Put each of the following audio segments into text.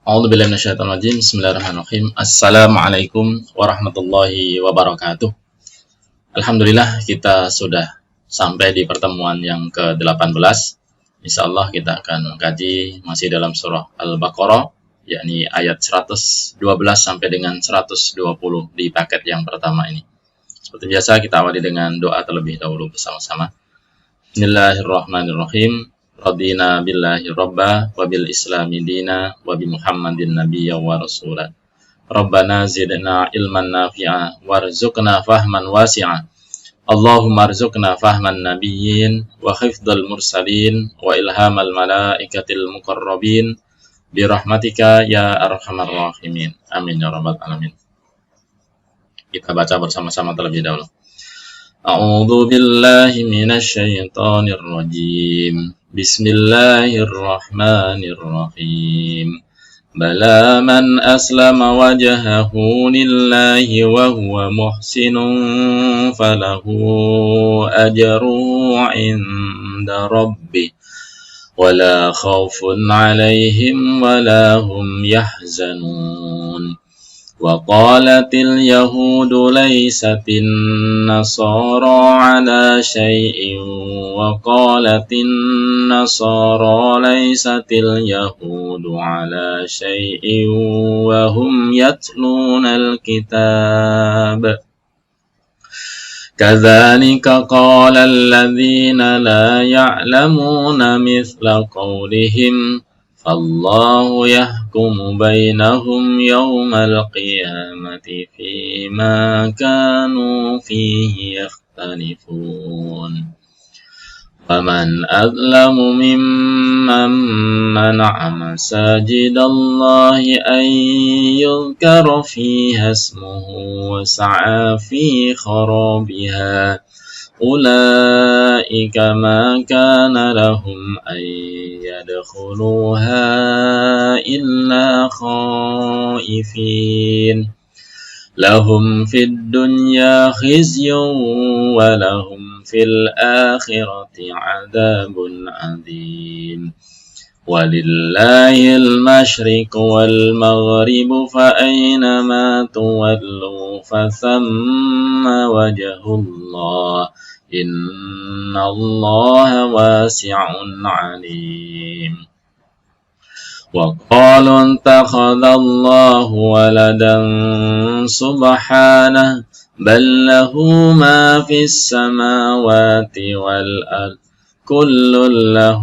A'udzubillahi minasyaitonir rajim. Bismillahirrahmanirrahim. Assalamualaikum warahmatullahi wabarakatuh. Alhamdulillah kita sudah sampai di pertemuan yang ke-18. Insyaallah kita akan mengkaji masih dalam surah Al-Baqarah, yakni ayat 112 sampai dengan 120 di paket yang pertama ini. Seperti biasa kita awali dengan doa terlebih dahulu bersama-sama. Bismillahirrahmanirrahim. Radina billahi robba wa bil islami dina wa bi muhammadin nabiyya wa rasulah. Rabbana zidna ilman nafi'a warzuqna fahman wasi'a. Allahumma arzuqna fahman nabiyyin wa hifdzal mursalin wa ilhamal malaikatil muqarrabin bi rahmatika ya arhamar rahimin. Amin ya rabbal alamin. Kita baca bersama-sama terlebih dahulu. A'udzu billahi minasy syaithanir rajim. Bismillahirrahmanirrahim. Bala man aslama wajhahu lillahi wa huwa muhsinun falahu ajruhu 'inda rabbih wala khaufun 'alaihim wala hum yahzanun. وقالت اليهود ليست النصارى على شيء وقالت النصارى ليست اليهود على شيء وهم يتلون الكتاب كذلك قال الذين لا يعلمون مثل قولهم فالله يحكم بينهم يوم القيامة فيما كانوا فيه يختلفون ومن أظلم ممن منع مساجد الله أن يذكر فيها اسمه وسعى في خرابها أولئك ما كان لهم أن يدخلوها إلا خائفين لهم في الدنيا خزي ولهم في الآخرة عذاب عظيم ولله المشرق والمغرب فأينما تولوا فثم وجه الله إن الله واسع عليم وقالوا اتخذ الله ولدا سبحانه بل له ما في السماوات والأرض كل له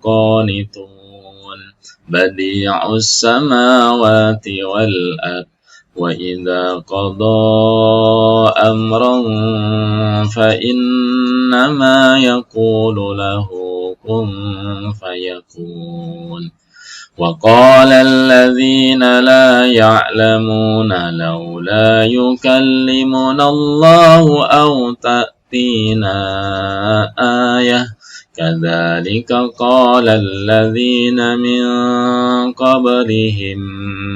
قانتون بديع السماوات والأرض وإذا قضى أمرا فإنما يقول له كن فيكون وقال الذين لا يعلمون لولا يكلمنا الله أو تأتينا آية كذلك قال الذين من قبلهم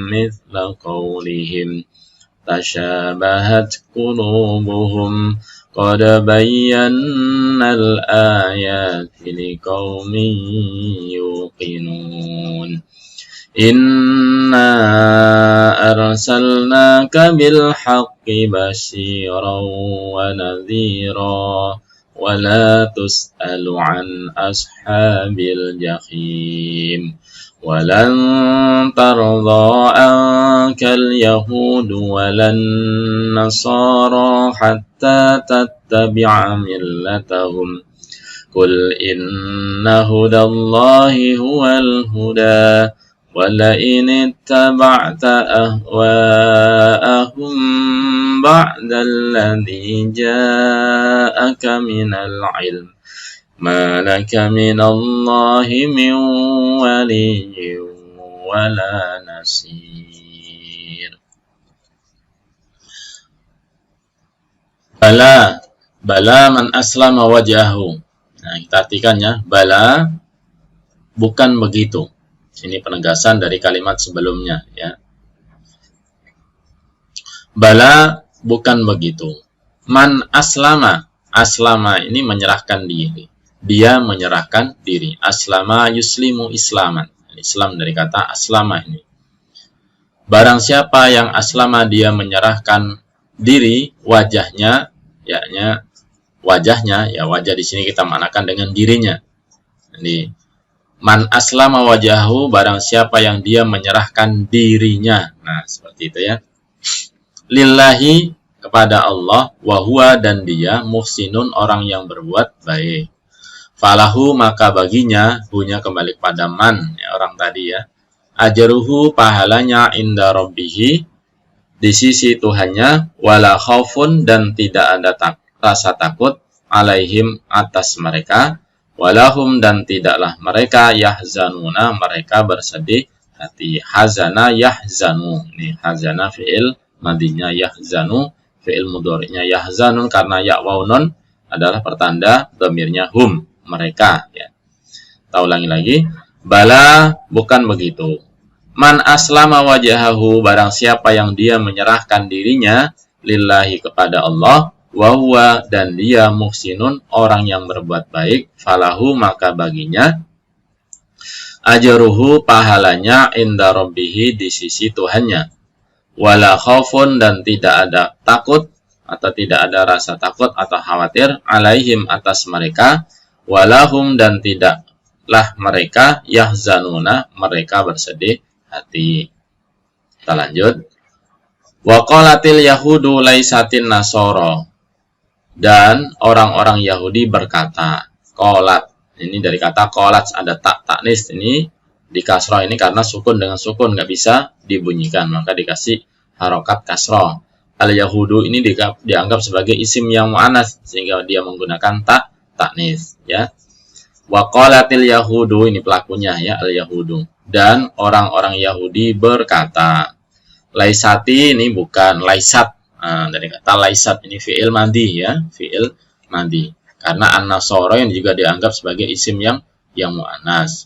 مثل قولهم تشابهت قلوبهم قد بينا الآيات لقوم يوقنون إنا أرسلناك بالحق بشيرا ونذيرا ولا تسأل عن أصحاب الجحيم ولن ترضى عنك اليهود ولا النصارى حتى تتبع ملتهم قل إن هدى الله هو الهدى ولئن اتبعت أهواءهم بعد الذي جاءك من العلم ما لك من الله من ولي ولا نصير. Bala man aslama wajhahu. Nah, kita artikannya, bala bukan begitu. Ini penegasan dari kalimat sebelumnya, ya. Bala bukan begitu. Man aslama, aslama ini menyerahkan diri. Dia menyerahkan diri. Aslama yuslimu islaman. Islam dari kata aslama ini. Barang siapa yang aslama dia menyerahkan diri wajahnya, yaknya wajahnya, ya wajah di sini kita maknakan dengan dirinya. Jadi man aslama wajahu, barang siapa yang dia menyerahkan dirinya. Nah, seperti itu ya. Lillahi, kepada Allah, wahwa, dan dia muhsinun, orang yang berbuat baik. Falahu, maka baginya, hunya kembali kepada man, ya, orang tadi ya. Ajruhu, pahalanya inda rabbihi, di sisi Tuhannya, wala khaufun, dan tidak ada rasa takut, alaihim, atas mereka, walahum, dan tidaklah mereka yahzanuna, mereka bersedih hati. Hazana yahzanu, ini hazana fi'il madinya, yahzanu fi'il mudhari'nya, yahzanun karena ya waunun adalah pertanda dhamirnya hum, mereka ya. Kita ulangi lagi, bala, bukan begitu. Man aslama wajahahu, barang siapa yang dia menyerahkan dirinya lillahi, kepada Allah, wahwa, dan dia muhsinun, orang yang berbuat baik, falahu, maka baginya ajruhu, pahalanya inda rabbihi, di sisi Tuhannya, wala khaufun, dan tidak ada takut atau tidak ada rasa takut atau khawatir, alaihim, atas mereka, walahum, dan tidaklah mereka yahzanuna, mereka bersedih hati. Kita lanjut. Wa qalatil yahudu laisatin nasoro, dan orang-orang Yahudi berkata, qolat, ini dari kata qolat, ada tak taknis, ini di kasroh, ini karena sukun dengan sukun nggak bisa dibunyikan, maka dikasih harokat kasroh. Al yahudu ini dianggap sebagai isim yang mu'anas, sehingga dia menggunakan tak taknis ya. Wa qalatil yahudu, ini pelakunya ya, al yahudu, dan orang-orang Yahudi berkata. Laisati, ini bukan laisat. Nah, dari kata laisat, ini fi'il madi ya, fi'il madi. Karena an-nasoro yang juga dianggap sebagai isim yang mu'anas.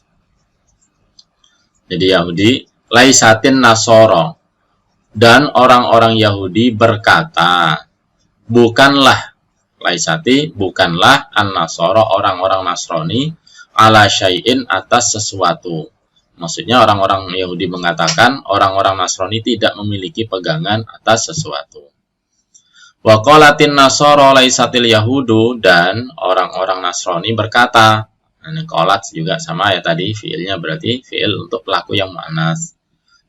Jadi Yahudi, laisatin nasoro, dan orang-orang Yahudi berkata, bukanlah laisati, bukanlah an-nasoro, orang-orang Nasrani, ala syai'in, atas sesuatu. Maksudnya orang-orang Yahudi mengatakan orang-orang Nasrani tidak memiliki pegangan atas sesuatu. Wa qalatin nasara laisatil yahudu, dan orang-orang Nasrani berkata, ini qolat juga sama ya tadi, fiilnya berarti fiil untuk pelaku yang mu'annas.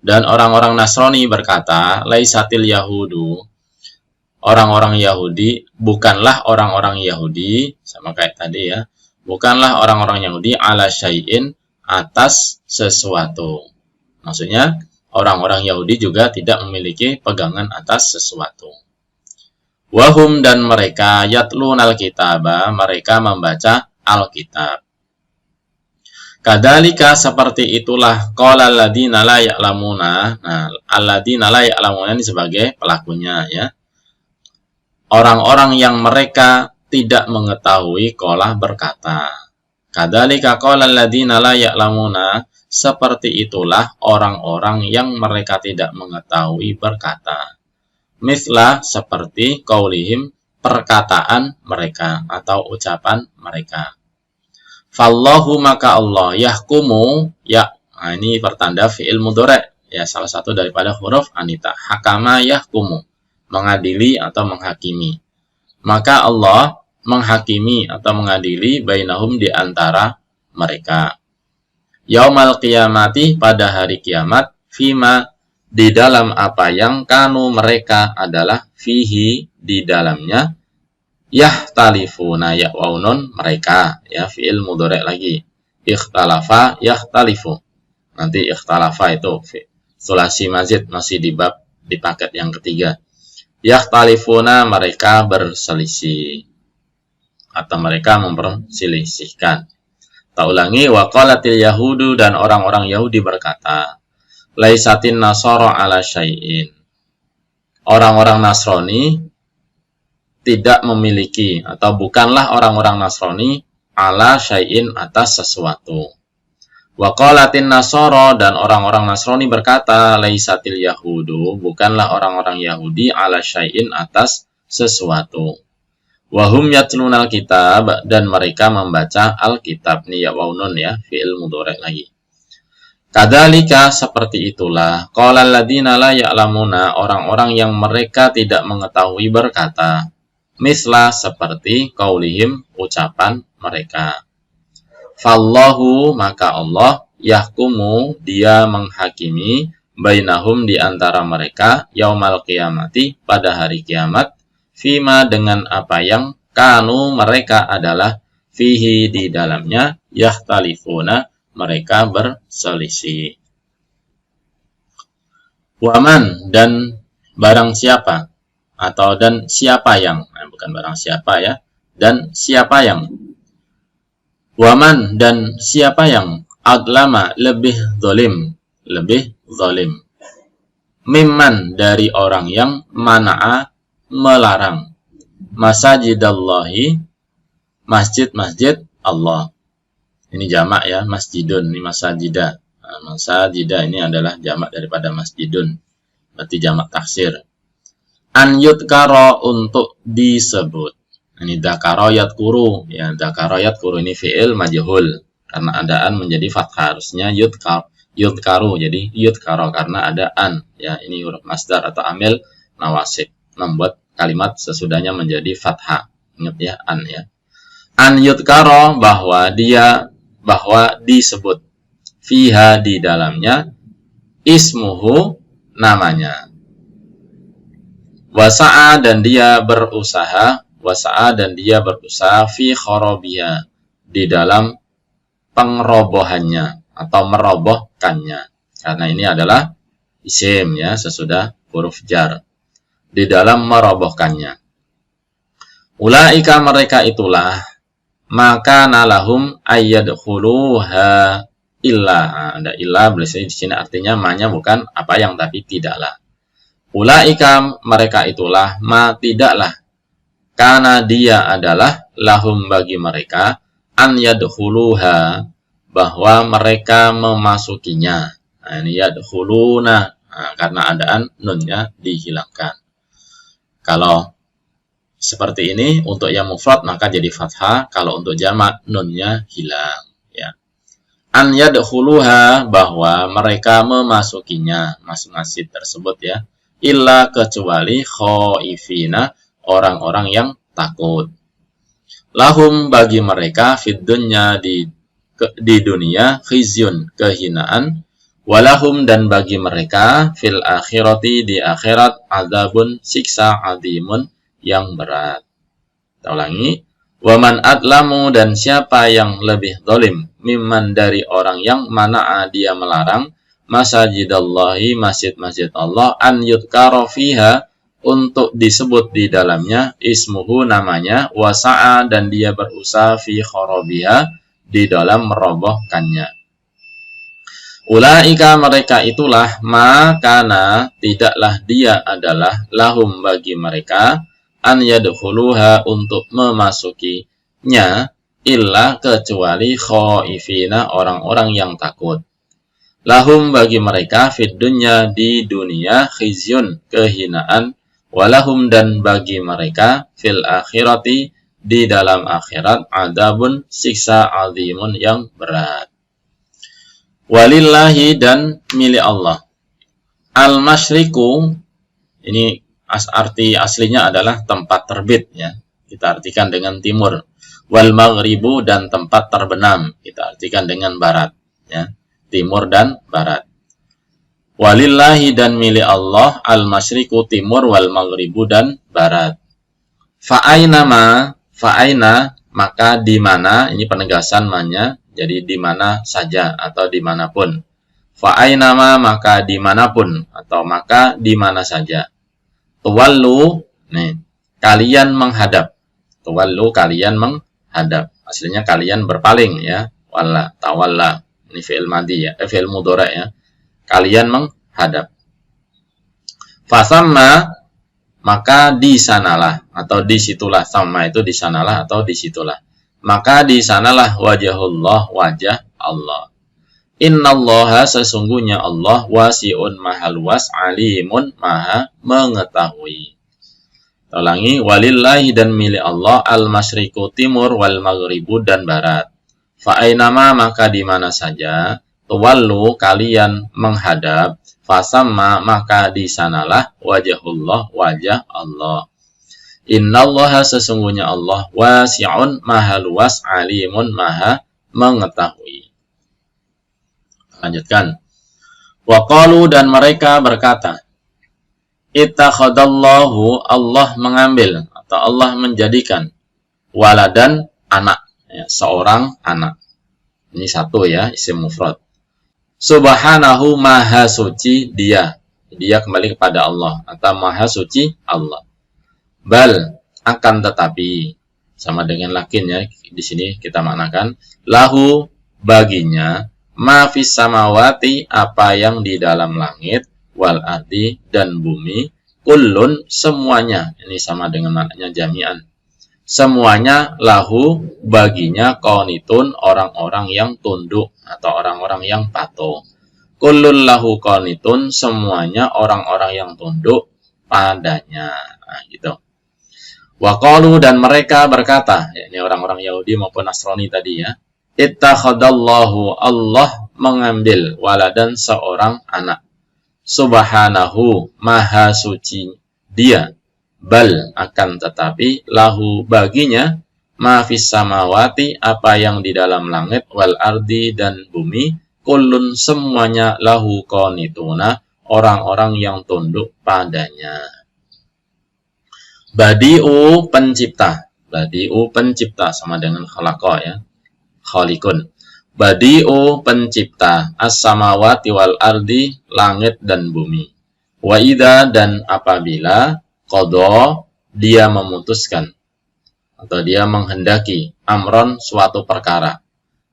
Dan orang-orang Nasrani berkata, laisatil yahudu, orang-orang Yahudi, bukanlah orang-orang Yahudi, sama kayak tadi ya, bukanlah orang-orang Yahudi ala syai'in, atas sesuatu. Maksudnya orang-orang Yahudi juga tidak memiliki pegangan atas sesuatu. Wahum, dan mereka yatlunal kitaba, mereka membaca Alkitab. Kadalika, seperti itulah, qala alladziina la ya'lamuna. Nah, alladziina la ya'lamuna ini sebagai pelakunya ya. Orang-orang yang mereka tidak mengetahui, qala berkata. Kadzalika qala alladziina la ya'lamuna, seperti itulah orang-orang yang mereka tidak mengetahui berkata. Mislah, seperti qaulihim, perkataan mereka atau ucapan mereka. Fallahu, maka Allah, yahkumu, ya, nah ini pertanda fi'il mudhari' ya, salah satu daripada huruf anita. Hakama yahkumu, mengadili atau menghakimi. Maka Allah menghakimi atau mengadili bainahum, di antara mereka. Yaumal qiyamati, pada hari kiamat, fima, di dalam apa yang kanu mereka adalah fihi, di dalamnya, yahtalifuna, ya waunun, mereka ya, fi'il mudhari' lagi, ikhtalafa yahtalifu, nanti ikhtalafa itu sulasi mazid, masih di bab, di paket yang ketiga. Yahtalifuna, mereka berselisih atau mereka memperselisihkan. Tak ulangi, wa qalatil yahudu, dan orang-orang Yahudi berkata, laisatin nasara ala syai'in, orang-orang Nasrani tidak memiliki atau bukanlah orang-orang Nasrani ala syai'in, atas sesuatu. Wa qalatin nasara, dan orang-orang Nasrani berkata, laisatil yahudu, bukanlah orang-orang Yahudi ala syai'in, atas sesuatu. Wahum yatlunal kitab, dan mereka membaca Alkitab, nih ya waunun ya, fi'il mudhari' lagi. Kadzalika seperti itulah qalal ladzina la ya'lamuna orang-orang yang mereka tidak mengetahui berkata misla seperti qaulihim ucapan mereka. Fallahu maka Allah yahkumu dia menghakimi bainahum di antara mereka yaumal qiyamati pada hari kiamat fima dengan apa yang kanu mereka adalah fihi di dalamnya yahtalifuna mereka berselisih. Waman dan barang siapa atau dan siapa yang bukan barang siapa ya, dan siapa yang waman dan siapa yang adlama lebih zalim mimman dari orang yang mana'a melarang masajidallahi masjid-masjid Allah. Ini jamak ya, masjidun, ini masajida. Nah, masajida ini adalah jamak daripada masjidun. Berarti jamak taksir. An yudkaro untuk disebut. Ini dakaro yadkuru. Ya, dakaro yadkuru ini fi'il majhul. Karena ada an menjadi fathah. Harusnya yudkaru. Jadi yudkaro karena ada an. Ya, ini huruf masdar atau amil nawasib. Membuat kalimat sesudahnya menjadi fathah. Ingat ya, an ya. An yudkaro bahwa disebut fiha di dalamnya ismuhu namanya wasa'a dan dia berusaha fi kharabiha di dalam pengerobohannya atau merobohkannya karena ini adalah isim ya sesudah huruf jar di dalam merobohkannya. Ulaika mereka itulah maka nalahum ayyadkhuluha illa. Ada illa berarti di sini artinya ma-nya bukan apa yang tapi tidaklah. Ulaika mereka itulah ma tidaklah. Karena dia adalah lahum bagi mereka an yadkhuluha bahwa mereka memasukinya. Nah, ini yadkhuluna karena adaan nunnya dihilangkan. Kalau seperti ini untuk yang mufrad maka jadi fathah, kalau untuk jamak nunnya hilang ya. An yadkhuluha bahwa mereka memasukinya masing-masing tersebut ya. Illa kecuali khaifina orang-orang yang takut. Lahum bagi mereka fid dunya di dunia khizyun kehinaan walahum dan bagi mereka fil akhirati di akhirat adzabun siksa azimun yang berat. Kita ulangi. Waman adlamu dan siapa yang lebih zalim mimman dari orang yang mana'a dia melarang masajidallahi masjid-masjid Allah an yudkaro fiha untuk disebut di dalamnya ismuhu namanya wasa'a dan dia berusaha fi kharabiha di dalam merobohkannya. Ulaika mereka itulah makana tidaklah dia adalah lahum bagi mereka an yadkhuluha untuk memasukinya illa kecuali khaifina orang-orang yang takut. Lahum bagi mereka fid dunya di dunia khizyun kehinaan walahum dan bagi mereka fil akhirati di dalam akhirat adzabun siksa azimun yang berat. Walillahi dan milik Allah. Al-masyriku ini arti aslinya adalah tempat terbit ya. Kita artikan dengan timur. Wal maghribu dan tempat terbenam. Kita artikan dengan barat ya. Timur dan barat. Walillahi dan milik Allah al-masyriku timur wal maghribu dan barat. Fa'aina maka di mana ini penegasan ma-nya jadi di mana saja atau dimanapun. Fa'aina maka dimanapun atau maka di mana saja. Tuwallu, nih, kalian menghadap. Tuwallu, kalian menghadap. Aslinya kalian berpaling ya. Walla, tawalla. Ini fi'il madhi ya, fi'il mudhari ya. Kalian menghadap. Fasamma, maka di sanalah atau disitulah. Sama itu di sanalah atau disitulah. Maka di sanalah wajahullah, wajah Allah. Innallaha sesungguhnya Allah wasi'un maha luas alimun maha mengetahui. Ulangi, walillahi dan milik Allah al-masyriku timur wal maghribu dan barat. Fa'ainama maka di mana saja tuwallu kalian menghadap, fasamma maka di sanalah wajhullah wajah Allah. Innallaha sesungguhnya Allah wasi'un maha luas, alimun maha mengetahui. Lanjutkan. Wa qalu dan mereka berkata, ittakhadallahu Allah mengambil atau Allah menjadikan waladan anak, ya, seorang anak. Ini satu ya, isim mufrad. Subhanahu maha suci dia. Dia kembali kepada Allah atau maha suci Allah. Bal akan tetapi sama dengan lakin ya, di sini kita maknakan lahu baginya ma fis samawati apa yang di dalam langit wal ardi dan bumi kullun semuanya. Ini sama dengan maknanya jami'an. Semuanya lahu baginya qanitun orang-orang yang tunduk atau orang-orang yang patuh. Kullun lahu qanitun semuanya orang-orang yang tunduk padanya. Nah, gitu. Wa qalu dan mereka berkata, ya, ini orang-orang Yahudi maupun Nasrani tadi ya. Ittakhadallahu Allah mengambil waladan seorang anak. Subhanahu maha suci dia. Bal akan tetapi lahu baginya ma fis samawati apa yang di dalam langit wal ardi dan bumi kullun semuanya lahu qanituna orang-orang yang tunduk padanya. Badi'u pencipta. Badi'u pencipta sama dengan khalaqa ya. Khaliqun. Badi'u pencipta as-samawati wal ardi langit dan bumi. Wa idza dan apabila qada dia memutuskan atau dia menghendaki amron suatu perkara.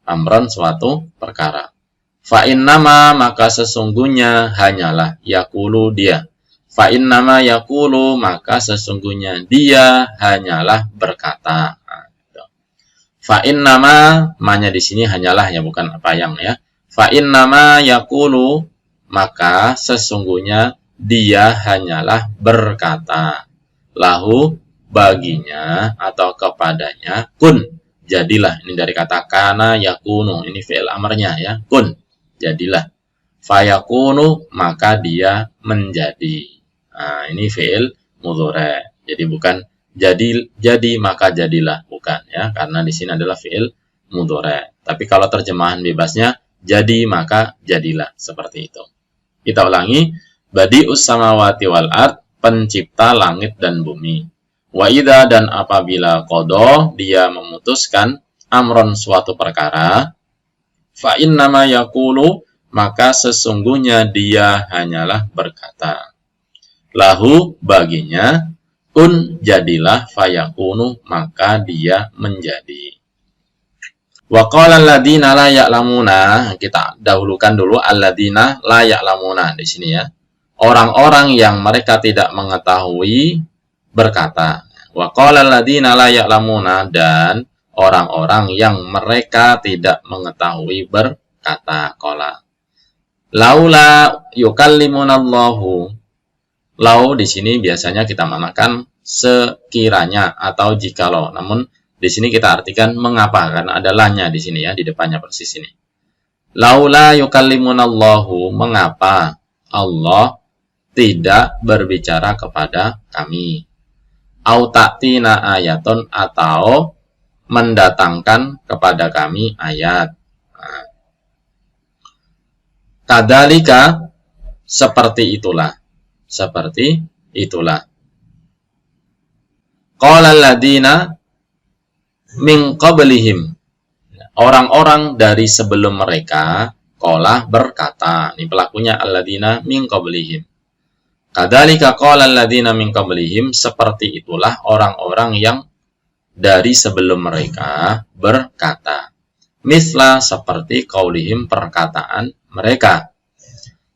Amron suatu perkara. Fa innama maka sesungguhnya hanyalah yaqulu dia. Fa innama yaqulu maka sesungguhnya dia hanyalah berkata. Fa innama manya di sini hanyalah ya bukan apa yang ya. Fa innama yaqulu maka sesungguhnya dia hanyalah berkata. Lahu baginya atau kepadanya kun jadilah. Ini dari kata kana yakunu, ini fi'il amarnya ya. Kun jadilah. Fayakunu maka dia menjadi. Nah, ini fi'il mudhari'. Jadi bukan jadi maka jadilah, bukan ya, karena di sini adalah fi'il mudhari'. Tapi kalau terjemahan bebasnya jadi maka jadilah, seperti itu. Kita ulangi, badi'us samawati wal ard, pencipta langit dan bumi. Wa idza dan apabila qada dia memutuskan amron suatu perkara, fa innama yaqulu maka sesungguhnya dia hanyalah berkata. Lahu baginya kun jadilah fayakunu maka dia menjadi. Wa qala alladziina la ya'lamuna, kita dahulukan dulu alladziina la ya'lamuna di sini ya. Orang-orang yang mereka tidak mengetahui berkata. Wa qala alladziina la ya'lamuna dan orang-orang yang mereka tidak mengetahui berkata. Qala laula yukallimunallahu. Lau di sini biasanya kita maknakan sekiranya atau jikalau. Namun di sini kita artikan mengapa, karena ada lanya di sini ya, di depannya persis ini. Laula yukallimunallahu, mengapa Allah tidak berbicara kepada kami. Au ta'tina ayatun, atau mendatangkan kepada kami ayat. Nah. Kadzalika, seperti itulah. Seperti itulah. Qala alladziina min qablihim. Orang-orang dari sebelum mereka qala berkata. Ini pelakunya alladziina min qablihim. Kadzalika qala alladziina min qablihim, seperti itulah orang-orang yang dari sebelum mereka berkata. Misla seperti qaulihim perkataan mereka.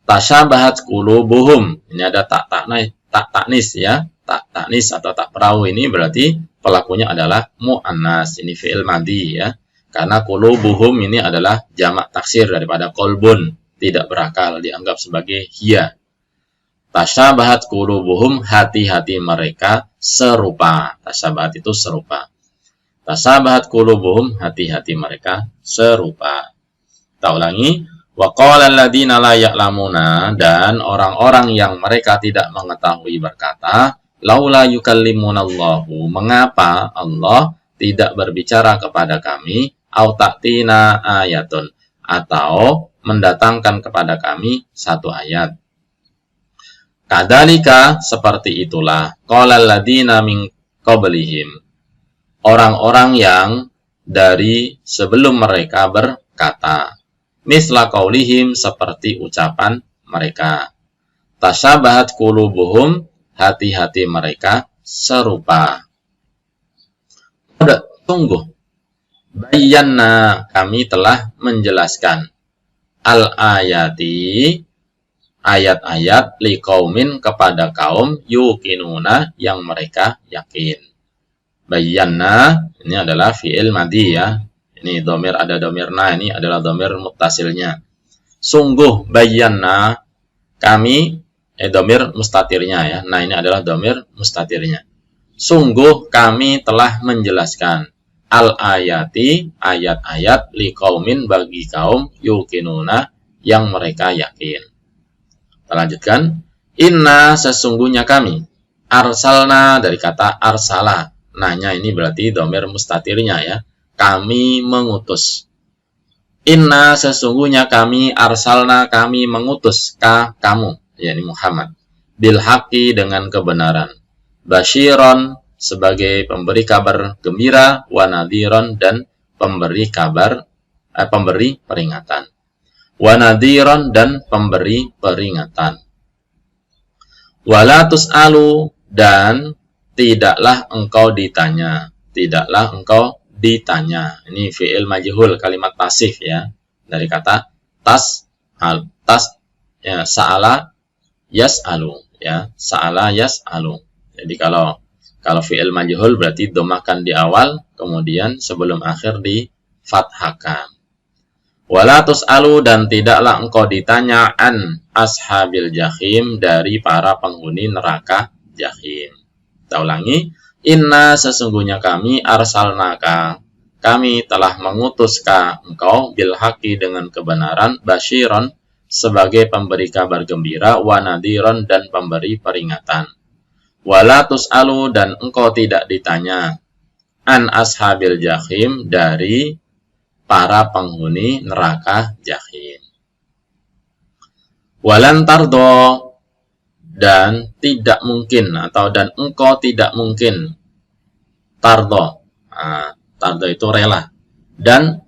Tasyabahat qulubuhum. Ini ada tak taknis ya. Tak taknis atau tak perahu ini berarti pelakunya adalah mu'annas. Ini fi'il madhi ya. Karena qulubuhum ini adalah jamak taksir daripada qalbun. Tidak berakal, dianggap sebagai hiya. Tasyabahat qulubuhum, hati-hati mereka serupa. Tasyabahat itu serupa. Tasyabahat qulubuhum, hati-hati mereka serupa. Kita ulangi. Wa qala alladziina laa ya'lamuna, dan orang-orang yang mereka tidak mengetahui berkata, laula yukallimunallahu, mengapa Allah tidak berbicara kepada kami, au ta'tina ayatun, atau mendatangkan kepada kami satu ayat. Kadzalika, seperti itulah, qala alladziina min qablihim, orang-orang yang dari sebelum mereka berkata, misla qaulihim, seperti ucapan mereka. Tasyabahat qulubuhum, hati-hati mereka serupa. Tunggu. Bayyana, kami telah menjelaskan. Al-ayati, ayat-ayat liqaumin, kepada kaum yuqinuna, yang mereka yakin. Bayyana, ini adalah fi'il madhi ya. Ini domir, ada domirna, ini adalah domir muttasilnya. Sungguh, bayyana, kami, domir mustatirnya ya. Nah, ini adalah domir mustatirnya. Sungguh kami telah menjelaskan al-ayati, ayat-ayat liqaumin, bagi kaum yuqinuna, yang mereka yakin. Kita lanjutkan. Inna, sesungguhnya kami, arsalna, dari kata arsala. Nahnya ini berarti domir mustatirnya ya. Kami mengutus. Inna, sesungguhnya kami, arsalna, kami mengutus kamu, yakni Muhammad, bil haqqi, dengan kebenaran, basyiron, sebagai pemberi kabar gembira, wa nadhiron, dan pemberi peringatan, wa nadhiron, dan pemberi peringatan. Wala tus'alu, dan tidaklah engkau ditanya, tidaklah engkau ditanya. Ini fi'il majhul, kalimat pasif ya, dari kata ya, sa'ala yas'alu ya, sa'ala yas'alu. Jadi kalau fi'il majhul berarti dhammakan di awal, kemudian sebelum akhir di fathahkan. Wala tus'alu, dan tidaklah engkau ditanya an ashabil jahim, dari para penghuni neraka jahim. Kita ulangi. Inna, sesungguhnya kami, arsalnaka, kami telah mengutus engkau, bil haqqi, dengan kebenaran, basyiron, sebagai pemberi kabar gembira, wa nadhiron, dan pemberi peringatan. Wala tus'alu, dan engkau tidak ditanya an ashabil jahim, dari para penghuni neraka jahim. Walan tardo, dan tidak mungkin, dan engkau tidak mungkin, tardo, tardo itu rela, dan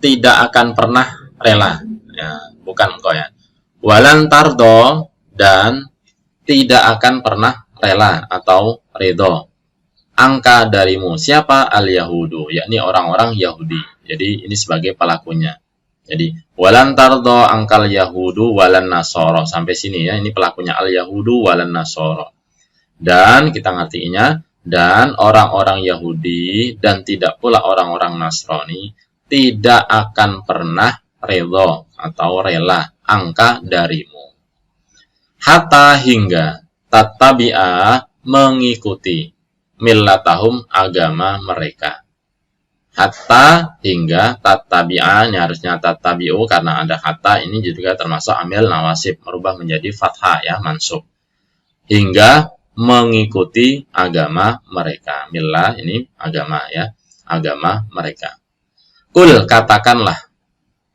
tidak akan pernah rela ya, bukan engkau ya. Walan tardo, dan tidak akan pernah rela atau ridho, angka darimu, siapa? Al-Yahudu, yakni orang-orang Yahudi. Jadi ini sebagai pelakunya. Jadi walan tardo angkal Yahudu walan Nasoro, sampai sini ya, ini pelakunya al-Yahudu walan Nasoro. Dan kita ngertinya, dan orang-orang Yahudi dan tidak pula orang-orang Nasrani tidak akan pernah ridho atau rela, angka darimu. Hatta, hingga, tattabi'a, mengikuti, millatahum, agama mereka. Hatta, hingga, tattabi'a, ini harusnya tattabi'u karena ada hatta, ini juga termasuk amil nawasib, merubah menjadi fathah ya, mansub. Hingga mengikuti agama mereka. Millah ini agama ya, agama mereka. Kul, katakanlah,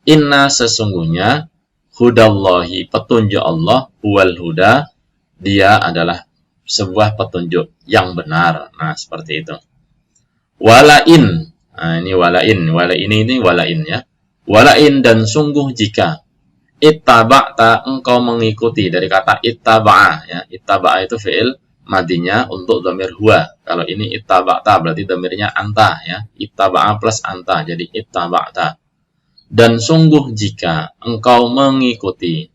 inna, sesungguhnya, hudallahi, petunjuk Allah, huwal huda, dia adalah sebuah petunjuk yang benar. Nah, seperti itu. Walain, nah, ini walain ini walain ya. Walain, dan sungguh jika, ittaba'ta, engkau mengikuti, dari kata ittaba'a ya. Ittaba'a itu fi'il madinya untuk dhamir huwa. Kalau ini ittaba'ta berarti dhamirnya anta ya. Ittaba'a plus anta, jadi ittaba'ta. Dan sungguh jika engkau mengikuti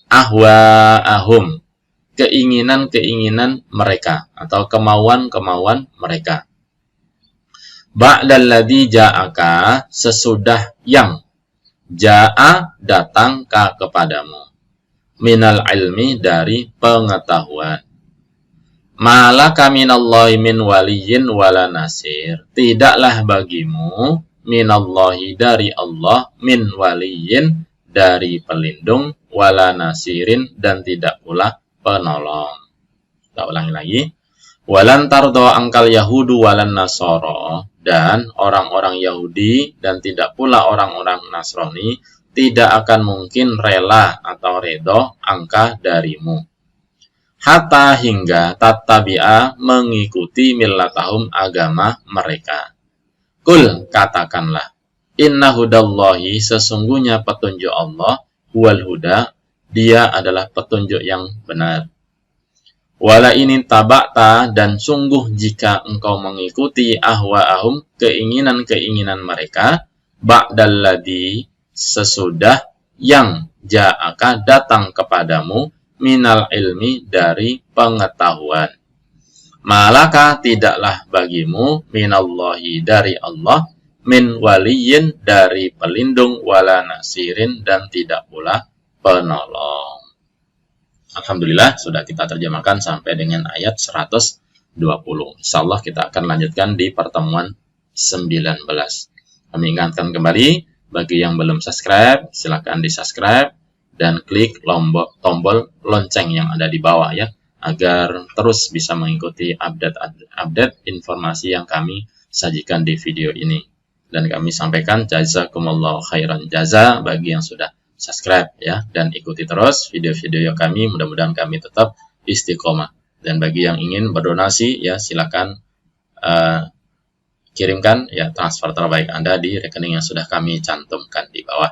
ahwa'ahum, keinginan-keinginan mereka atau kemauan-kemauan mereka. Ba'dalladzi ja'aka, sesudah yang ja'a, datang kepadamu, minal ilmi, dari pengetahuan. Malaka minallahi min waliyyin wala nasir, tidaklah bagimu minallahi, dari Allah, min waliyyin, dari pelindung, wala nasirin, dan tidak pula penolong. Kita ulangi lagi. Walan tardo angkal Yahudu walan Nasoro, dan orang-orang Yahudi dan tidak pula orang-orang Nasrani tidak akan mungkin rela atau redo angka darimu. Hatta hingga tattabi'a mengikuti millatahum agama mereka. Kul katakanlah, inna hudallahi sesungguhnya petunjuk Allah, huwal huda, dia adalah petunjuk yang benar. Wala ini tabakta, dan sungguh jika engkau mengikuti ahwa'ahum, keinginan-keinginan mereka, ba'dalladhi, sesudah yang ja'aka datang kepadamu, minal ilmi, dari pengetahuan. Malaka tidaklah bagimu, minallahi, dari Allah, min waliyin, dari pelindung, wala nasirin, dan tidak pula penolong. Alhamdulillah sudah kita terjemahkan sampai dengan ayat 120. Insyaallah kita akan lanjutkan di pertemuan 19. Kami ingatkan kembali, bagi yang belum subscribe, silakan di-subscribe dan klik tombol lonceng yang ada di bawah ya, agar terus bisa mengikuti update informasi yang kami sajikan di video ini. Dan kami sampaikan jazakumullahu khairan jaza bagi yang sudah subscribe ya, dan ikuti terus video-video kami, mudah-mudahan kami tetap istiqomah. Dan bagi yang ingin berdonasi ya, silakan kirimkan ya transfer terbaik Anda di rekening yang sudah kami cantumkan di bawah.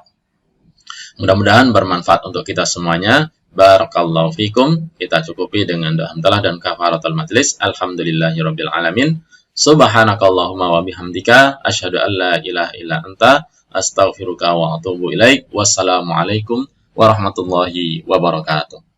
Mudah-mudahan bermanfaat untuk kita semuanya. Barakallahu fikum. Kita cukupi dengan doa hamdalah dan kafaratul majlis. Alhamdulillahirabbil alamin. Subhanakallahumma wa bihamdika asyhadu an la ilaha illa anta astaghfiruka wa atubu ilaik. Wassalamualaikum warahmatullahi wabarakatuh.